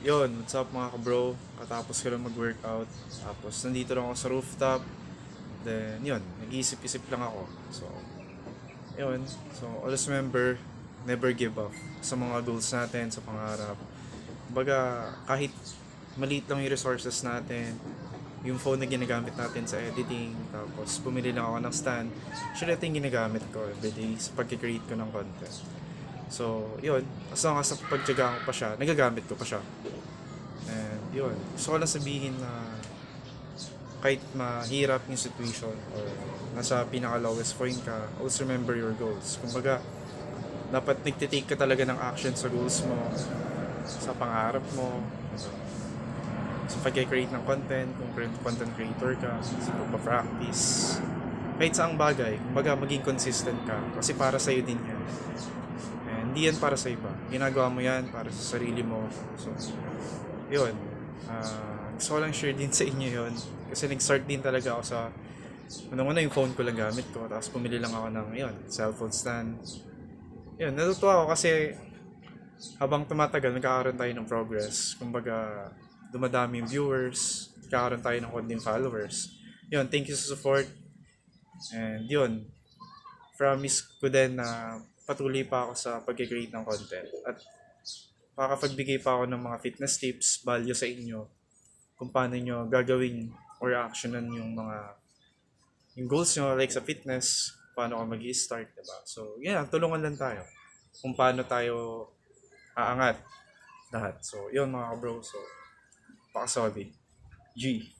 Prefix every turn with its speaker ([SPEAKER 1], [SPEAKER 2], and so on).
[SPEAKER 1] Yun, what's up mga kabro? Katapos ko lang mag-workout. Tapos nandito lang ako sa rooftop. Then yun, nag-iisip-isip lang ako. So, yun. So, always remember, never give up sa mga goals natin, sa pangarap. Kumbaga, kahit maliit lang yung resources natin, yung phone na ginagamit natin sa editing, tapos bumili lang ako ng stand. Actually, ito yung ginagamit ko everyday sa pag-create ko ng content. So, yun. As long as pagtyagaan ko pa siya, nagagamit ko pa siya. And yun, gusto ko lang sabihin na kahit mahirap yung situation or nasa pinaka lowest point ka, always remember your goals. Kumbaga, dapat nagtitake ka talaga ng action sa goals mo, sa pangarap mo, sa pag-create ng content, kung content creator ka, sa pagpa-practice, kahit saang bagay, kumbaga maging consistent ka kasi para sa'yo din yan. And hindi yan para sa iba. Ginagawa mo yan para sa sarili mo. So, yun. Gusto ko lang share din sa inyo yun. Kasi nag-start din talaga ako sa unang-una yung phone ko lang gamit ko. Tapos pumili lang ako ng yun, cellphone stand. Yun, natutuwa ako kasi habang tumatagal, nagkakaroon tayo ng progress. Kumbaga, dumadami yung viewers, nagkakaroon tayo ng konting followers. Yun, thank you sa support. And yun, promise ko din na patuloy pa ako sa pag-create ng content. At makakapagbigay pa ako ng mga fitness tips, value sa inyo, kung paano nyo gagawin or actionan yung goals nyo, like sa fitness, paano ka mag-i-start, diba? So, yeah, tulungan lang tayo kung paano tayo aangat lahat. So, yun mga bro. So, pakasabi. G.